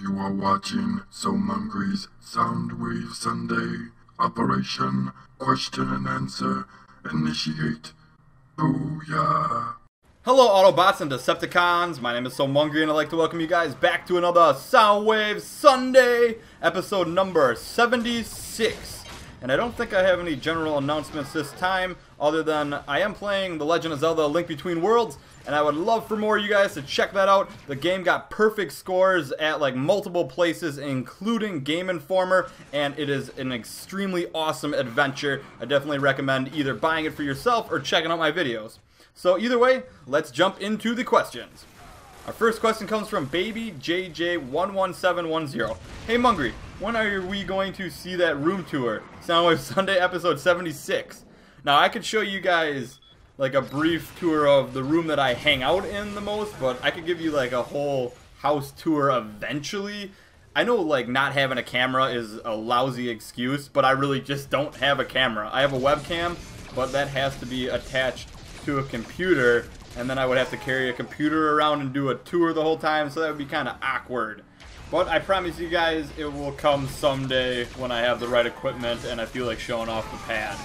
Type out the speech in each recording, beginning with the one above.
You are watching Soundwave's Soundwave Sunday. Operation Question and Answer. Initiate. Booyah. Hello Autobots and Decepticons, my name is Soundwave and I'd like to welcome you guys back to another Soundwave Sunday, episode number 76. And I don't think I have any general announcements this time, other than I am playing The Legend of Zelda: A Link Between Worlds, and I would love for more of you guys to check that out. The game got perfect scores at like multiple places, including Game Informer, and it is an extremely awesome adventure. I definitely recommend either buying it for yourself or checking out my videos. So either way, let's jump into the questions. Our first question comes from BabyJJ11710. Hey Mungry, when are we going to see that room tour? Soundwave Sunday episode 76. Now I could show you guys like a brief tour of the room that I hang out in the most, but I could give you like a whole house tour eventually. I know like not having a camera is a lousy excuse, but I really just don't have a camera. I have a webcam, but that has to be attached to a computer, and then I would have to carry a computer around and do a tour the whole time, so that would be kind of awkward. But I promise you guys it will come someday when I have the right equipment and I feel like showing off the pad.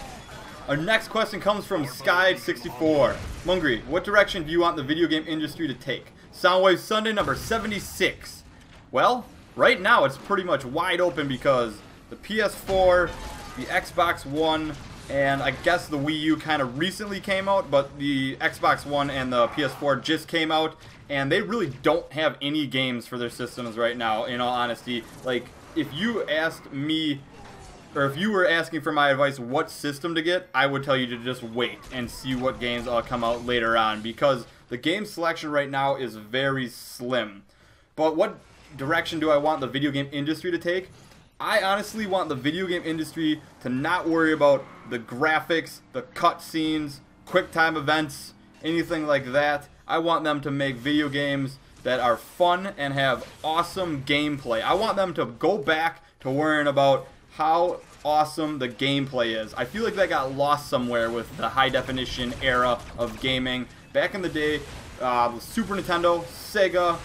Our next question comes from Sky64. Mungry, what direction do you want the video game industry to take? Soundwave Sunday number 76. Well, right now it's pretty much wide open because the PS4, the Xbox One, and I guess the Wii U kind of recently came out, but the Xbox One and the PS4 just came out, and they really don't have any games for their systems right now, in all honesty. Like, if you asked me, or if you were asking for my advice what system to get, I would tell you to just wait and see what games all come out later on, because the game selection right now is very slim. But what direction do I want the video game industry to take? I honestly want the video game industry to not worry about the graphics, the cutscenes, QuickTime events, anything like that. I want them to make video games that are fun and have awesome gameplay. I want them to go back to worrying about how awesome the gameplay is. I feel like that got lost somewhere with the high definition era of gaming. Back in the day, Super Nintendo, Sega,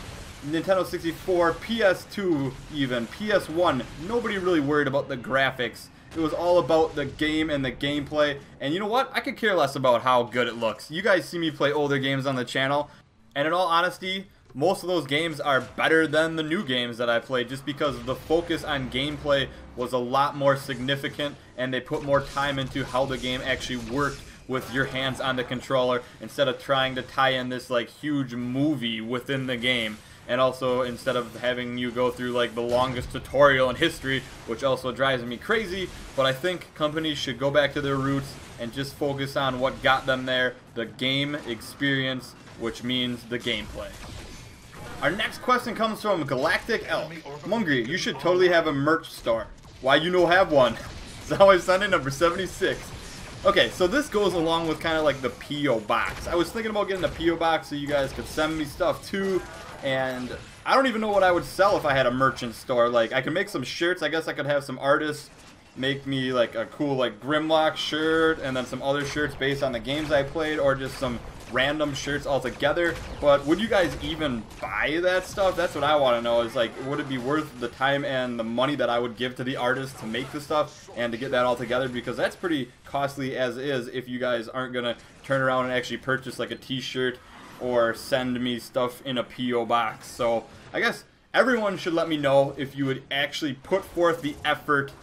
Nintendo 64, PS2 even, PS1, nobody really worried about the graphics. It was all about the game and the gameplay, and you know what? I could care less about how good it looks. You guys see me play older games on the channel, and in all honesty, most of those games are better than the new games that I played, just because the focus on gameplay was a lot more significant, and they put more time into how the game actually worked with your hands on the controller, instead of trying to tie in this like huge movie within the game. And also, instead of having you go through like the longest tutorial in history, which also drives me crazy, but I think companies should go back to their roots and just focus on what got them there, the game experience, which means the gameplay. Our next question comes from Galactic Elk. Mungry, you should totally have a merch store. Why you no have one? Soundwave Sunday number 76. Okay, so this goes along with kind of like the P.O. box. I was thinking about getting a P.O. box so you guys could send me stuff too. And I don't even know what I would sell if I had a merchant store. Like, I could make some shirts. I guess I could have some artists make me like a cool like Grimlock shirt, and then some other shirts based on the games I played, or just some random shirts altogether. But would you guys even buy that stuff? That's what I want to know, is like, would it be worth the time and the money that I would give to the artists to make the stuff and to get that all together? Because that's pretty costly as is if you guys aren't gonna turn around and actually purchase like a t-shirt or send me stuff in a P.O. box. So I guess everyone should let me know if you would actually put forth the effort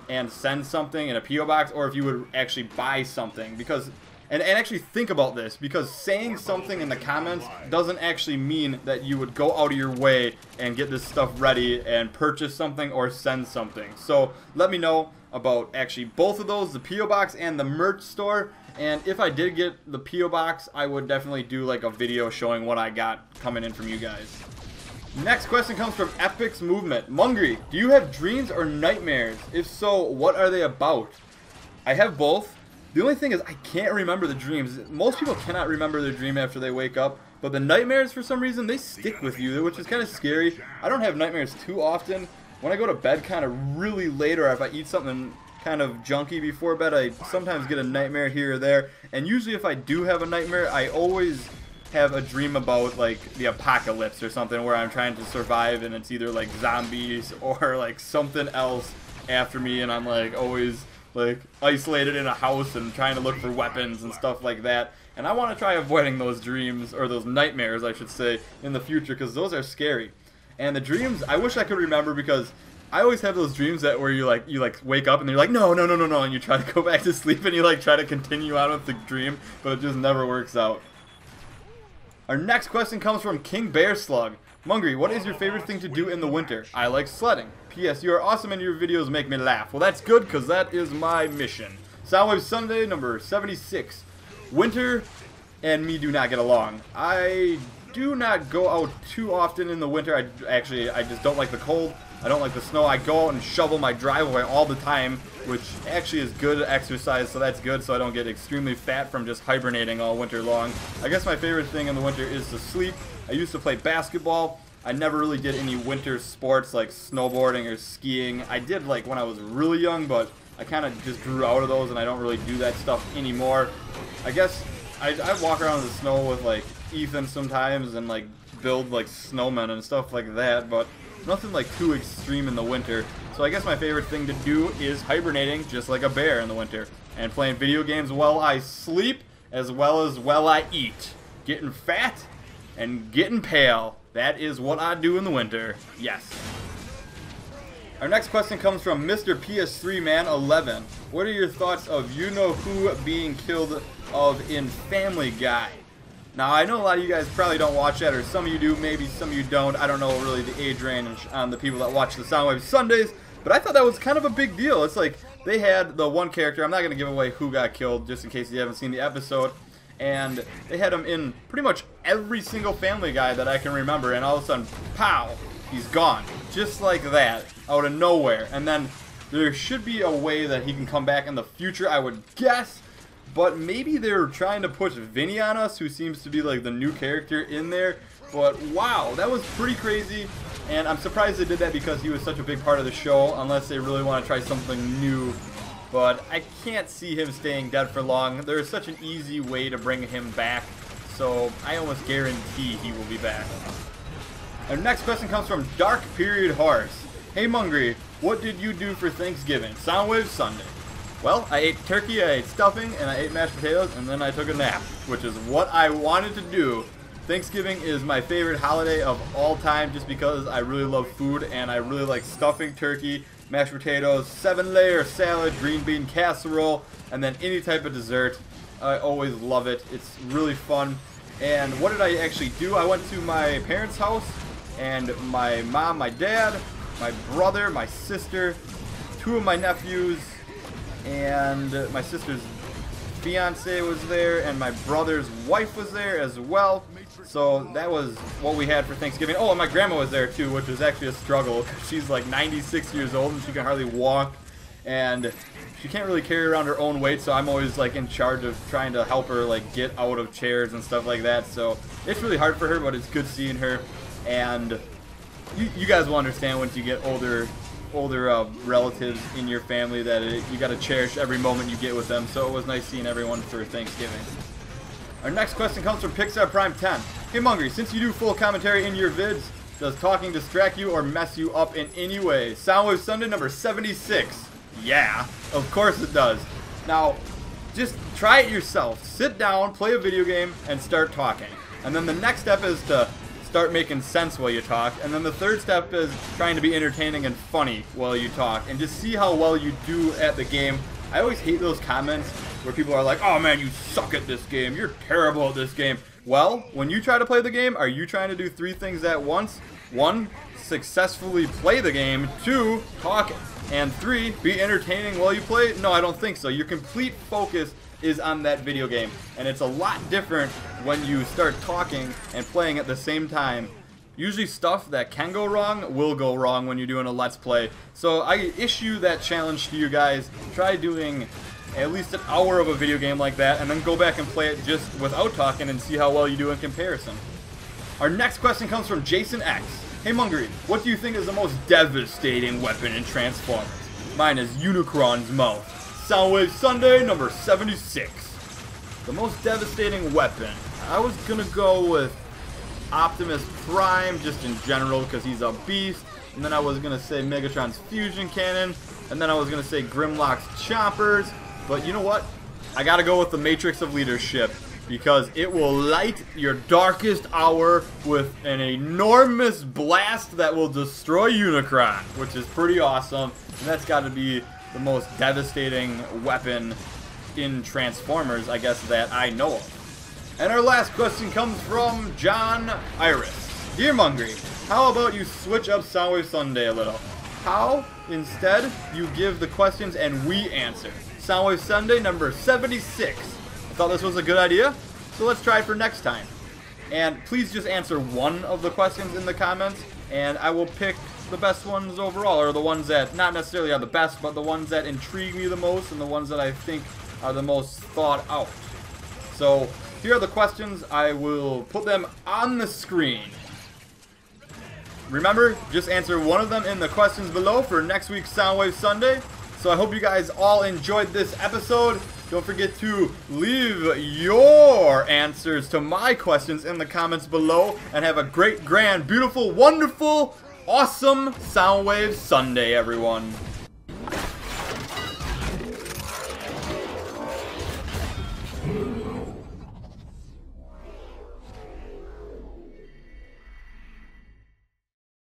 and send something in a P.O. box, or if you would actually buy something. Because and actually think about this, because saying something in the comments doesn't actually mean that you would go out of your way and get this stuff ready and purchase something or send something. So let me know about actually both of those, the P.O. box and the merch store. And if I did get the P.O. box, I would definitely do like a video showing what I got coming in from you guys. Next question comes from Epic's Movement. Mungry, do you have dreams or nightmares? If so, what are they about? I have both. The only thing is I can't remember the dreams. Most people cannot remember their dream after they wake up, but the nightmares, for some reason, they stick with you, which is kind of scary. I don't have nightmares too often. When I go to bed kind of really late, or if I eat something kind of junky before bed, I sometimes get a nightmare here or there. And usually if I do have a nightmare, I always have a dream about like the apocalypse or something where I'm trying to survive and it's either like zombies or like something else after me, and I'm like always like isolated in a house and trying to look for weapons and stuff like that. And I want to try avoiding those dreams, or those nightmares I should say, in the future, because those are scary. And the dreams, I wish I could remember, because I always have those dreams that where you wake up and you're like, no, and you try to go back to sleep and you like try to continue on with the dream, but it just never works out. Our next question comes from King Bear Slug. Mungry, what is your favorite thing to do in the winter? I like sledding. P.S. You are awesome and your videos make me laugh. Well, that's good, because that is my mission. Soundwave Sunday number 76. Winter and me do not get along. I do not go out too often in the winter. I just don't like the cold. I don't like the snow. I go out and shovel my driveway all the time, which actually is good exercise, so that's good, so I don't get extremely fat from just hibernating all winter long. I guess my favorite thing in the winter is to sleep. I used to play basketball. I never really did any winter sports like snowboarding or skiing. I did like when I was really young, but I kind of just grew out of those and I don't really do that stuff anymore. I guess I walk around in the snow with like Ethan sometimes and like build like snowmen and stuff like that, but nothing like too extreme in the winter. So I guess my favorite thing to do is hibernating just like a bear in the winter and playing video games while I sleep as well as while I eat. Getting fat and getting pale. That is what I do in the winter. Yes. Our next question comes from Mr. PS3 Man 11. What are your thoughts of you-know-who being killed of in Family Guy? Now, I know a lot of you guys probably don't watch that, or some of you do, maybe some of you don't. I don't know really the age range on the people that watch the Soundwave Sundays, but I thought that was kind of a big deal. It's like they had the one character, I'm not going to give away who got killed just in case you haven't seen the episode, and they had him in pretty much every single Family Guy that I can remember, and all of a sudden, pow, he's gone. Just like that, out of nowhere. And then there should be a way that he can come back in the future, I would guess. But maybe they're trying to push Vinny on us, who seems to be like the new character in there. But wow, that was pretty crazy. And I'm surprised they did that because he was such a big part of the show, unless they really want to try something new. But I can't see him staying dead for long. There is such an easy way to bring him back. So I almost guarantee he will be back. Our next question comes from Dark Period Horse. Hey Mungry, what did you do for Thanksgiving? Soundwave Sunday. Well, I ate turkey, I ate stuffing, and I ate mashed potatoes, and then I took a nap, which is what I wanted to do. Thanksgiving is my favorite holiday of all time just because I really love food, and I really like stuffing turkey, mashed potatoes, 7-layer salad, green bean casserole, and then any type of dessert. I always love it. It's really fun. And what did I actually do? I went to my parents' house, and my mom, my dad, my brother, my sister, 2 of my nephews, and my sister's fiance was there, and my brother's wife was there as well. So that was what we had for Thanksgiving. Oh, and my grandma was there too, which was actually a struggle. She's like 96 years old and she can hardly walk, and she can't really carry around her own weight, so I'm always like in charge of trying to help her like get out of chairs and stuff like that. So it's really hard for her, but it's good seeing her. And you guys will understand once you get older relatives in your family that you got to cherish every moment you get with them. So it was nice seeing everyone for Thanksgiving. Our next question comes from Pixar Prime 10. Hey Mungry, since you do full commentary in your vids, does talking distract you or mess you up in any way? Soundwave Sunday number 76. Yeah, of course it does. Now, just try it yourself. Sit down, play a video game, and start talking. And then the next step is to start making sense while you talk, and then the third step is trying to be entertaining and funny while you talk, and just see how well you do at the game. I always hate those comments where people are like, oh man, you suck at this game, you're terrible at this game. Well, when you try to play the game, are you trying to do 3 things at once? 1, successfully play the game. 2, talk. And 3, be entertaining while you play? No, I don't think so. Your complete focus is on that video game, and it's a lot different when you start talking and playing at the same time. Usually stuff that can go wrong will go wrong when you're doing a Let's Play. So I issue that challenge to you guys. Try doing at least an hour of a video game like that, and then go back and play it just without talking and see how well you do in comparison. Our next question comes from Jason X. Hey Mungry, what do you think is the most devastating weapon in Transformers? Mine is Unicron's mouth. Soundwave Sunday number 76. The most devastating weapon. I was gonna go with Optimus Prime just in general because he's a beast. And then I was gonna say Megatron's fusion cannon. And then I was gonna say Grimlock's choppers. But you know what? I gotta go with the Matrix of Leadership because it will light your darkest hour with an enormous blast that will destroy Unicron, which is pretty awesome. And that's gotta be the most devastating weapon in Transformers, I guess, that I know of. And our last question comes from John Iris. Dear Mungry, how about you switch up Soundwave Sunday a little? How, instead, you give the questions and we answer? Soundwave Sunday number 76. I thought this was a good idea, so let's try it for next time. And please just answer one of the questions in the comments, and I will pick the best ones overall, or the ones that not necessarily are the best, but the ones that intrigue me the most and the ones that I think are the most thought out. So here are the questions. I will put them on the screen. Remember, just answer one of them in the questions below for next week's Soundwave Sunday. So I hope you guys all enjoyed this episode. Don't forget to leave your answers to my questions in the comments below. And have a great, grand, beautiful, wonderful, awesome Soundwave Sunday, everyone.